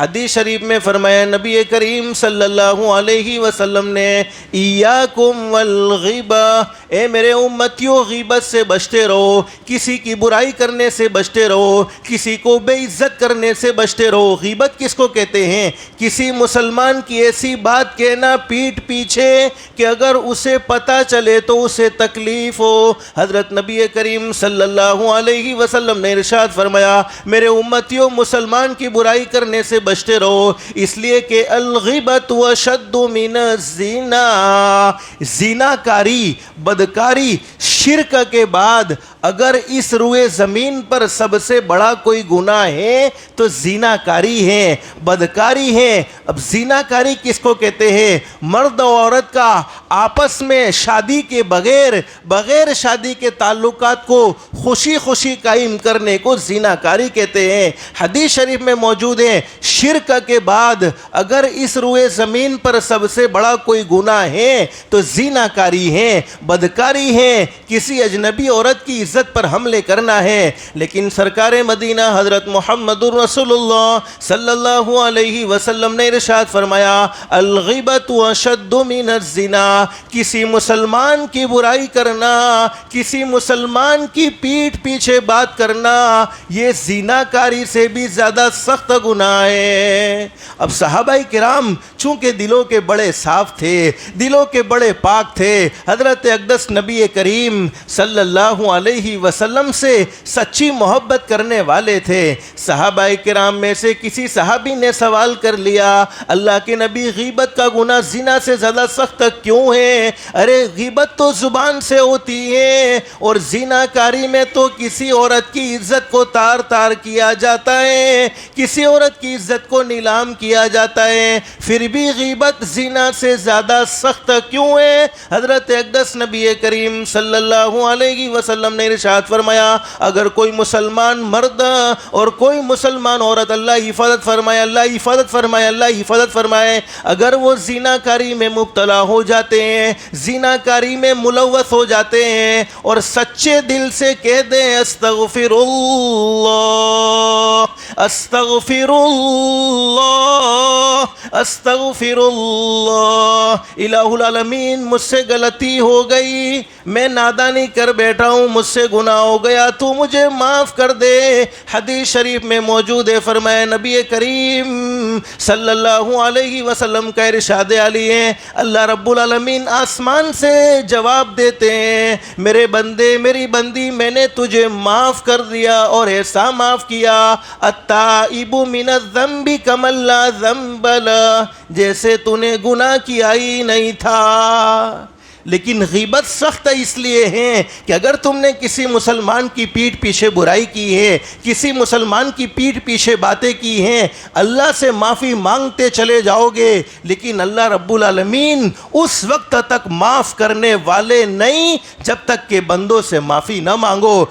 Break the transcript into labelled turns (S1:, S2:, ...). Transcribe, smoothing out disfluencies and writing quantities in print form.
S1: حدیث شریف میں فرمایا نبی کریم صلی اللہ علیہ وسلم نے ایاکم والغیبہ، اے میرے امتیوں غیبت سے بچتے رہو، کسی کی برائی کرنے سے بچتے رہو، کسی کو بے عزت کرنے سے بچتے رہو۔ غیبت کس کو کہتے ہیں؟ کسی مسلمان کی ایسی بات کہنا پیٹھ پیچھے کہ اگر اسے پتہ چلے تو اسے تکلیف ہو۔ حضرت نبی کریم صلی اللہ علیہ وسلم نے ارشاد فرمایا میرے امتیوں مسلمان کی برائی کرنے سے بچتے رہو، اس لیے کہ الغیبت وشد من الزنا، زنا کاری، بدکاری، شرک کے بعد اگر اس روئے زمین پر سب سے بڑا کوئی گناہ ہے تو زنا کاری ہے، بدکاری ہے۔ اب زنا کاری کس کو کہتے ہیں؟ مرد و عورت کا آپس میں شادی کے بغیر شادی کے تعلقات کو خوشی خوشی قائم کرنے کو زنا کاری کہتے ہیں۔ حدیث شریف میں موجود ہے شرک کے بعد اگر اس روئے زمین پر سب سے بڑا کوئی گناہ ہے تو زنا کاری ہے، بدکاری ہے، کسی اجنبی عورت کی عزت پر حملے کرنا ہے۔ لیکن سرکار مدینہ حضرت محمد رسول اللہ صلی اللہ علیہ وسلم نے ارشاد فرمایا الغیبت اشد من الزنا، کسی مسلمان کی برائی کرنا، کسی مسلمان کی پیٹھ پیچھے بات کرنا یہ زنا کاری سے بھی زیادہ سخت گناہ ہے۔ اب صحابہ کرام چونکہ دلوں کے بڑے صاف تھے، دلوں کے بڑے پاک تھے، حضرت اقدس نبی کریم صلی اللہ علیہ وسلم سے سچی محبت کرنے والے تھے۔ صحابہ کرام میں سے کسی صحابی نے سوال کر لیا اللہ کے نبی غیبت کا گناہ زنا سے زیادہ سخت کیوں ہے؟ ارے غیبت تو زبان سے ہوتی ہے اور زنا کاری میں تو کسی عورت کی عزت کو تار تار کیا جاتا ہے، کسی عورت کی عزت کو نیلام کیا جاتا ہے، پھر بھی غیبت زنا سے زیادہ سخت کیوں ہے؟ حضرت اقدس نبی کریم صلی اللہ علیہ وسلم نے ارشاد فرمایا اگر کوئی مسلمان مرد اور کوئی مسلمان عورت، اللہ حفاظت فرمائے، اللہ حفاظت فرمائے، اللہ حفاظت فرمائے، اگر وہ زنا کاری میں مبتلا ہو جاتے ہیں، زنا کاری میں ملوث ہو جاتے ہیں اور سچے دل سے کہہ دیں استغفر اللہ استغفر اللہ استغفر اللہ، الہ العالمین مجھ سے غلطی ہو گئی، میں نادانی کر بیٹھا ہوں، مجھ سے گناہ ہو گیا، تو مجھے معاف کر دے۔ حدیث شریف میں موجود ہے فرمایا نبی کریم صلی اللہ علیہ وسلم کا ارشاد علی ہے اللہ رب العالمین آسمان سے جواب دیتے ہیں میرے بندے میری بندی میں نے تجھے معاف کر دیا اور ایسا معاف کیا التائب من الذنب کمن لا ذنب لہ، جیسے تو نے گناہ کیا ہی نہیں تھا۔ لیکن غیبت سخت اس لیے ہے کہ اگر تم نے کسی مسلمان کی پیٹھ پیچھے برائی کی ہے، کسی مسلمان کی پیٹھ پیچھے باتیں کی ہیں، اللہ سے معافی مانگتے چلے جاؤ گے لیکن اللہ رب العالمین اس وقت تک معاف کرنے والے نہیں جب تک کہ بندوں سے معافی نہ مانگو۔